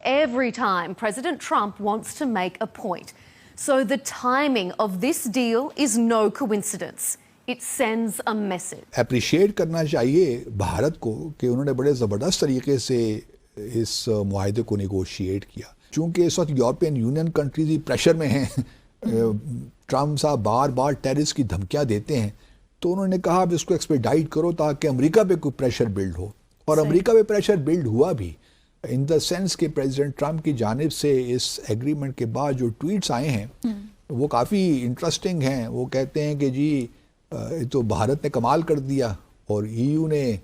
Every time President Trump wants to make a point. So the timing of this deal is no coincidence. It sends a message. Appreciate करना चाहिए भारत को कि उन्होंने बड़े ज़बरदस्त तरीके से इस मुआहदे को नेगोशिएट किया, चूँकि इस वक्त यूरोपियन यूनियन कंट्रीज प्रेशर में हैं। ट्रम्प साहब बार बार टेररिस्ट की धमकियाँ देते हैं, तो उन्होंने कहा अब इसको एक्सपेडाइट करो ताकि अमेरिका पे कोई प्रेशर बिल्ड हो, और अमेरिका पे प्रेशर बिल्ड हुआ भी इन द सेंस कि प्रेसिडेंट ट्रम्प की जानिब से इस एग्रीमेंट के बाद जो ट्वीट्स आए हैं वो काफ़ी इंटरेस्टिंग हैं। वो कहते हैं कि जी तो भारत ने कमाल कर दिया और ईयू ने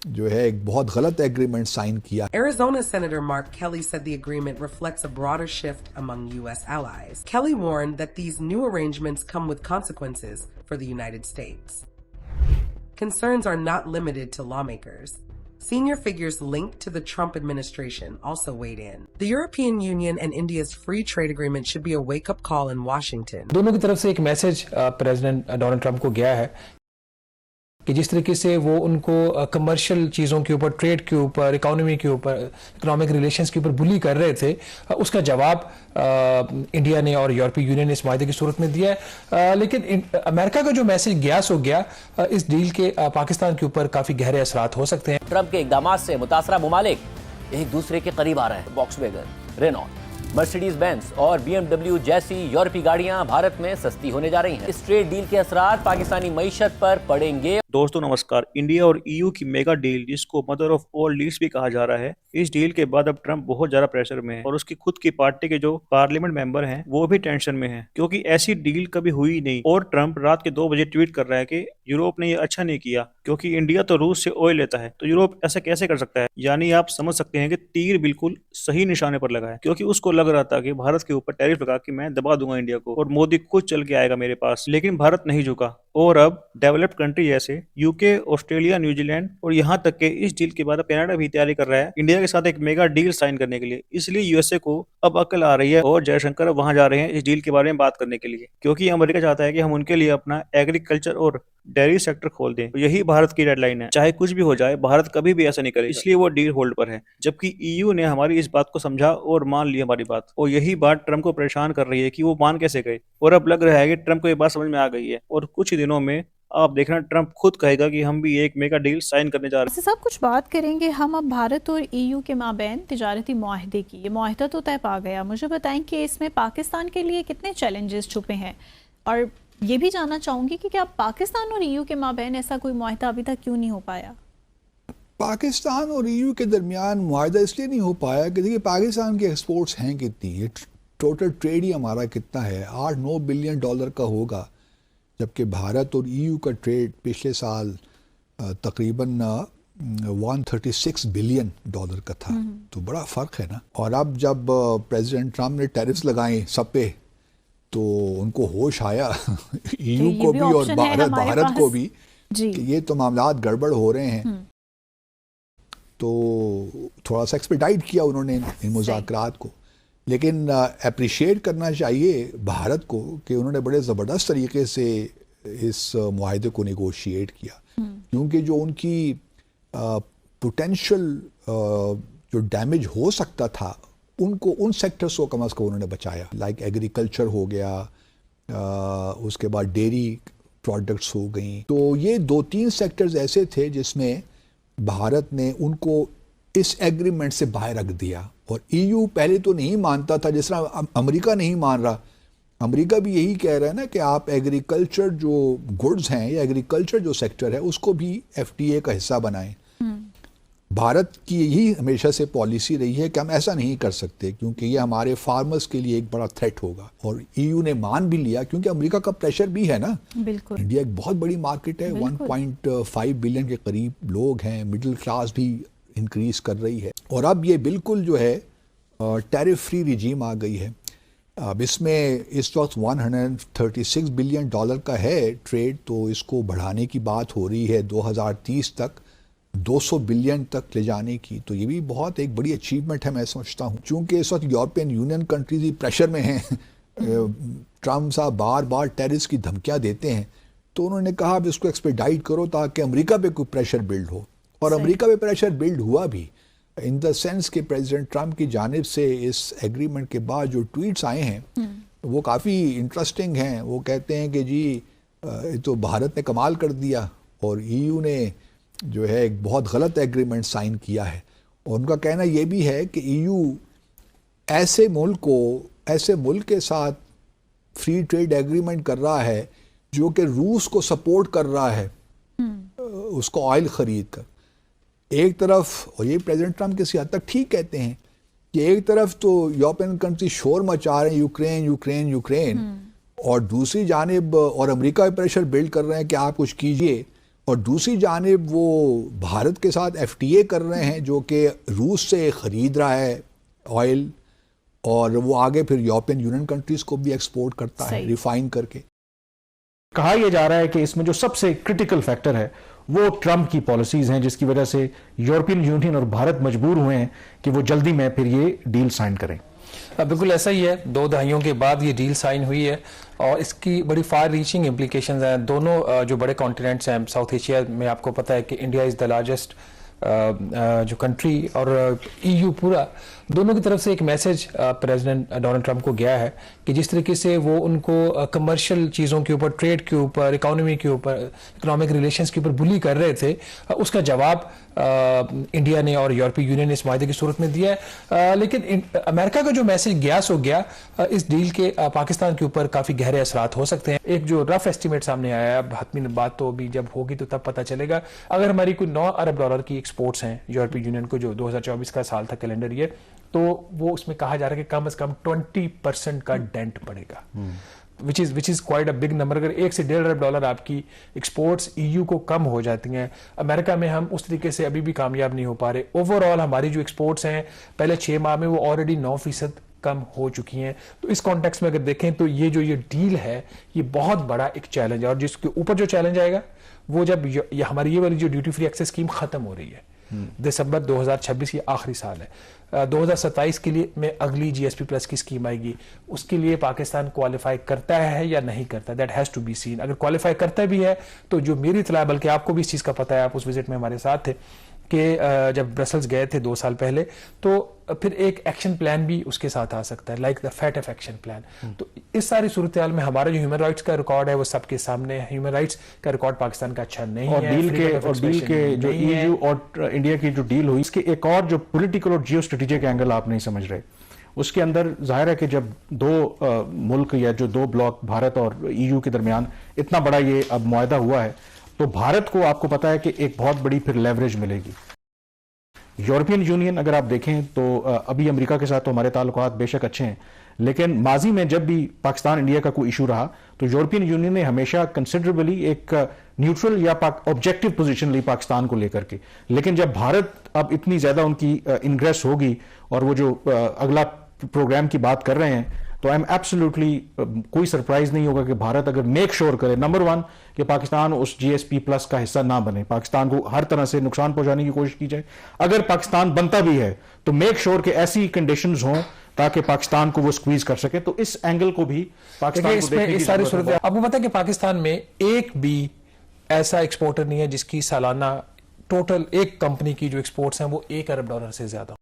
जो है एक बहुत गलत एग्रीमेंट साइन किया। Arizona Senator Mark Kelly said the agreement reflects a broader shift among U.S. allies. Kelly warned that these new arrangements come with consequences for the United States. Concerns are not limited to lawmakers. Senior figures linked to the Trump administration also weighed in. The European Union and India's free trade agreement should be a wake-up call in Washington. दोनों की तरफ से एक message president Donald Trump को गया है कि जिस तरीके से वो उनको कमर्शियल चीज़ों के ऊपर, ट्रेड के ऊपर, इकोनॉमी के ऊपर, इकोनॉमिक रिलेशंस के ऊपर बुली कर रहे थे, उसका जवाब इंडिया ने और यूरोपीय यूनियन ने इस माहदे की सूरत में दिया है। लेकिन अमेरिका का जो मैसेज गैस हो गया, इस डील के पाकिस्तान के ऊपर काफ़ी गहरे असरात हो सकते हैं। ट्रंप के इक़दामात से मुतासरा ममालिक एक दूसरे के करीब आ रहे हैं। वॉक्सवैगन, रेनॉल्ट, मर्सिडीज बेंज और BMW जैसी यूरोपीय गाड़ियां भारत में सस्ती होने जा रही हैं। इस ट्रेड डील के असरात पाकिस्तानी मईशत पर पड़ेंगे। दोस्तों नमस्कार। इंडिया और EU की मेगा डील, जिसको मदर ऑफ ऑल डील्स भी कहा जा रहा है, इस डील के बाद अब ट्रंप बहुत ज्यादा प्रेशर में है और उसकी खुद की पार्टी के जो पार्लियामेंट मेंबर हैं वो भी टेंशन में हैं, क्योंकि ऐसी डील कभी हुई नहीं। और ट्रंप रात के 2 बजे ट्वीट कर रहा है कि यूरोप ने ये अच्छा नहीं किया, क्योंकि इंडिया तो रूस से ऑयल लेता है, तो यूरोप ऐसा कैसे कर सकता है। यानी आप समझ सकते हैं कि तीर बिल्कुल सही निशाने पर लगा है, क्योंकि उसको लग रहा था कि भारत के ऊपर टैरिफ लगा के मैं दबा दूंगा इंडिया को और मोदी खुद चल के आएगा मेरे पास। लेकिन भारत नहीं झुका और अब डेवलप्ड कंट्री जैसे यूके, ऑस्ट्रेलिया, न्यूजीलैंड और यहाँ तक के इस डील के बाद कनाडा भी तैयारी कर रहा है इंडिया के साथ एक मेगा डील साइन करने के लिए। इसलिए यूएसए को अब अकल आ रही है और जयशंकर अब वहां जा रहे हैं इस डील के बारे में बात करने के लिए, क्योंकि अमेरिका चाहता है कि हम उनके लिए अपना एग्रीकल्चर और डेयरी सेक्टर खोल दें। तो यही भारत की डेडलाइन है। चाहे कुछ भी हो जाए, भारत कभी भी ऐसा नहीं करे, इसलिए वो डील होल्ड पर है। जबकि EU ने हमारी इस बात को समझा और मान ली हमारी बात, और यही बात ट्रंप को परेशान कर रही है कि वो मान कैसे गए। और अब लग रहा है कि ट्रंप को ये बात समझ में आ गई है और कुछ ही दिनों में आप देखना ट्रंप खुद कहेगा कि हम भी एक मेगा डील साइन करने जा रहे हैं। सब कुछ बात करेंगे हम अब भारत और EU के माबैन तिजारती मुआहदे की। ये मुआहदा तो तय पा गया, मुझे बताएं कि इसमें पाकिस्तान के लिए कितने चैलेंजेस छुपे हैं, और ये भी जानना चाहूंगी कि क्या पाकिस्तान और EU के माबैन ऐसा कोई मुआहदा अभी तक क्यों नहीं हो पाया। पाकिस्तान और EU के दरमियान मुआहदा इसलिए नहीं हो पाया कि देखिए पाकिस्तान के एक्सपोर्ट्स हैं कितनी, ये टोटल ट्रेड ही हमारा कितना है, $8-9 बिलियन का होगा, जबकि भारत और EU का ट्रेड पिछले साल तकरीबन 136 बिलियन डॉलर का था। तो बड़ा फ़र्क है ना। और अब जब प्रेसिडेंट ट्रम्प ने टैरिफ्स लगाए सब पे, तो उनको होश आया EU को भी और भारत को भी कि ये तो मामलात गड़बड़ हो रहे हैं। तो थोड़ा सा एक्सपेडाइट किया उन्होंने इन मुज़ाकरात को। लेकिन अप्रिशिएट करना चाहिए भारत को कि उन्होंने बड़े ज़बरदस्त तरीके से इस मुआहदे को नेगोशिएट किया, क्योंकि जो उनकी पोटेंशियल जो डैमेज हो सकता था उनको, उन सेक्टर्स को कम से कम उन्होंने बचाया। लाइक एग्रीकल्चर हो गया, उसके बाद डेयरी प्रोडक्ट्स हो गई। तो ये 2-3 सेक्टर्स ऐसे थे जिसमें भारत ने उनको इस एग्रीमेंट से बाहर रख दिया। और EU पहले तो नहीं मानता था, जिस तरह अमेरिका नहीं मान रहा। अमेरिका भी यही कह रहा है ना कि आप एग्रीकल्चर जो गुड्स हैं या एग्रीकल्चर जो सेक्टर है उसको भी FTA का हिस्सा बनाएं। भारत की यही हमेशा से पॉलिसी रही है कि हम ऐसा नहीं कर सकते, क्योंकि ये हमारे फार्मर्स के लिए एक बड़ा थ्रेट होगा। और EU ने मान भी लिया, क्योंकि अमेरिका का प्रेशर भी है ना। बिल्कुल। इंडिया एक बहुत बड़ी मार्केट है, 1.5 बिलियन के करीब लोग हैं, मिडिल क्लास भी इंक्रीज कर रही है। और अब ये बिल्कुल जो है टैरिफ फ्री रिजीम आ गई है। अब इसमें इस वक्त 136 बिलियन डॉलर का है ट्रेड, तो इसको बढ़ाने की बात हो रही है 2030 तक 200 बिलियन तक ले जाने की। तो ये भी बहुत एक बड़ी अचीवमेंट है मैं समझता हूँ, चूँकि इस वक्त यूरोपियन यूनियन कंट्रीज प्रेशर में हैं। ट्रम्प साहब बार बार टेररिस्ट की धमकियाँ देते हैं, तो उन्होंने कहा अब इसको एक्सपेडाइट करो ताकि अमेरिका पे कोई प्रेशर बिल्ड हो, और अमेरिका पे प्रेशर बिल्ड हुआ भी ان دا سینس کہ پریزیڈنٹ ٹرمپ کی جانب سے اس ایگریمنٹ کے بعد جو ٹویٹس آئے ہیں وہ کافی انٹرسٹنگ ہیں. وہ کہتے ہیں کہ جی تو بھارت نے کمال کر دیا اور EU نے جو ہے ایک بہت غلط ایگریمنٹ سائن کیا ہے. اور ان کا کہنا یہ بھی ہے کہ EU ایسے ملک کے ساتھ فری ٹریڈ ایگریمنٹ کر رہا ہے جو کہ روس کو سپورٹ کر رہا ہے اس کو آئل خرید کر. ایک طرف, اور یہ پریزیڈنٹ ٹرمپ کسی حد تک ٹھیک کہتے ہیں, کہ ایک طرف تو یورپین کنٹری شور مچا رہے ہیں یوکرین اور دوسری جانب اور امریکہ پہ پریشر بلڈ کر رہے ہیں کہ آپ کچھ کیجئے, اور دوسری جانب وہ بھارت کے ساتھ FTA کر رہے ہیں جو کہ روس سے خرید رہا ہے آئل, اور وہ آگے پھر یورپین یونین کنٹریز کو بھی ایکسپورٹ کرتا ہے ریفائن کر کے. کہا یہ جا رہا ہے کہ اس میں جو سب سے کرٹیکل فیکٹر ہے وہ ٹرمپ کی پالیسیز ہیں, جس کی وجہ سے یورپین یونین اور بھارت مجبور ہوئے ہیں کہ وہ جلدی میں پھر یہ ڈیل سائن کریں. بالکل ایسا ہی ہے, 2 دہائیوں کے بعد یہ ڈیل سائن ہوئی ہے اور اس کی بڑی فار ریچنگ امپلیکیشنز ہیں. دونوں جو بڑے کانٹیننٹس ہیں, ساؤتھ ایشیا میں آپ کو پتہ ہے کہ انڈیا از دا لارجسٹ جو کنٹری, اور EU پورا, دونوں کی طرف سے ایک میسج پریزیڈنٹ ڈونلڈ ٹرمپ کو گیا ہے کہ جس طریقے سے وہ ان کو کمرشل چیزوں کے اوپر, ٹریڈ کے اوپر, اکانومی کے اوپر, اکنامک ریلیشنز کے اوپر بلی کر رہے تھے, اس کا جواب انڈیا نے اور یورپی یونین نے اس معاہدے کی صورت میں دیا ہے. لیکن امریکہ کا جو میسج گیا سو گیا, اس ڈیل کے پاکستان کے اوپر کافی گہرے اثرات ہو سکتے ہیں. ایک جو رف ایسٹیمیٹ سامنے آیا ہے, اب حتمی بات تو ابھی جب ہوگی تو تب پتہ چلے گا, اگر ہماری کوئی $9 ارب کی ایکسپورٹس ہیں یورپی یونین کو, جو 2024 کا سال تھا کیلنڈر ایئر, تو وہ اس میں کہا جا رہا ہے کہ کم از کم 20% کا ڈینٹ پڑے گا, which is quite a big number. اگر $1 سے $1.5 ارب آپ کی ایکسپورٹس EU کو کم ہو جاتی ہیں, امریکہ میں ہم اس طریقے سے ابھی بھی کامیاب نہیں ہو پا رہے. اوور آل ہماری جو ایکسپورٹس ہیں پہلے 6 ماہ میں وہ آلریڈی 9% کم ہو چکی ہیں. تو اس کانٹیکس میں اگر دیکھیں تو یہ ڈیل ہے یہ بہت بڑا ایک چیلنج ہے, اور جس کے اوپر جو چیلنج آئے گا وہ جب ہماری یہ والی جو ڈیوٹی فری ایکسس اسکیم ختم ہو رہی ہے, دسمبر 2026 یہ آخری سال ہے, 2027 کے لیے میں اگلی GSP پلس کی اسکیم آئے گی, اس کے لیے پاکستان کوالیفائی کرتا ہے یا نہیں کرتا, that has to be seen. اگر کوالیفائی کرتا بھی ہے تو جو میری اطلاع, بلکہ آپ کو بھی اس چیز کا پتہ ہے, آپ اس وزٹ میں ہمارے ساتھ تھے, کہ جب برسلز گئے تھے 2 سال پہلے, تو پھر ایک ایکشن پلان بھی اس کے ساتھ آ سکتا ہے, like the FATF action plan. تو اس ساری صورتحال میں ہمارا جو ہیومن رائٹس کا ریکارڈ ہے وہ سب کے سامنے ہے. ہیومن رائٹس کا ریکارڈ پاکستان کا اچھا نہیں ہے, اور ڈیل کے جو EU اور انڈیا کی جو ڈیل ہوئی, اس کے ایک اور جو پولیٹیکل اور جیو اسٹریٹجک اینگل آپ نہیں سمجھ رہے. اس کے اندر ظاہر ہے کہ جب 2 ملک یا جو 2 بلاک بھارت اور EU کے درمیان اتنا بڑا یہ اب معاہدہ ہوا ہے, تو بھارت کو آپ کو پتا ہے کہ ایک بہت بڑی پھر لیوریج ملے گی. یورپین یونین اگر آپ دیکھیں تو ابھی امریکہ کے ساتھ تو ہمارے تعلقات بے شک اچھے ہیں, لیکن ماضی میں جب بھی پاکستان انڈیا کا کوئی ایشو رہا تو یورپین یونین نے ہمیشہ کنسیڈریبلی ایک نیوٹرل یا آبجیکٹو پوزیشن لی پاکستان کو لے کر کے. لیکن جب بھارت اب اتنی زیادہ ان کی انگریس ہوگی اور وہ جو اگلا پروگرام کی بات کر رہے ہیں, تو آئی ایم ایبسولوٹلی کوئی سرپرائز نہیں ہوگا کہ بھارت اگر میک شور کرے, نمبر 1 کہ پاکستان اس GSP پلس کا حصہ نہ بنے, پاکستان کو ہر طرح سے نقصان پہنچانے کی کوشش کی جائے. اگر پاکستان بنتا بھی ہے تو میک شور کہ ایسی کنڈیشنز ہوں تاکہ پاکستان کو وہ سکویز کر سکے. تو اس اینگل کو بھی پاکستان کو دیکھنے کی ضرورت ہے. آپ کو پتا ہے کہ پاکستان میں ایک بھی ایسا ایکسپورٹر نہیں ہے جس کی سالانہ ٹوٹل ایک کمپنی کی جو ایکسپورٹس ہیں وہ $1 ارب سے زیادہ.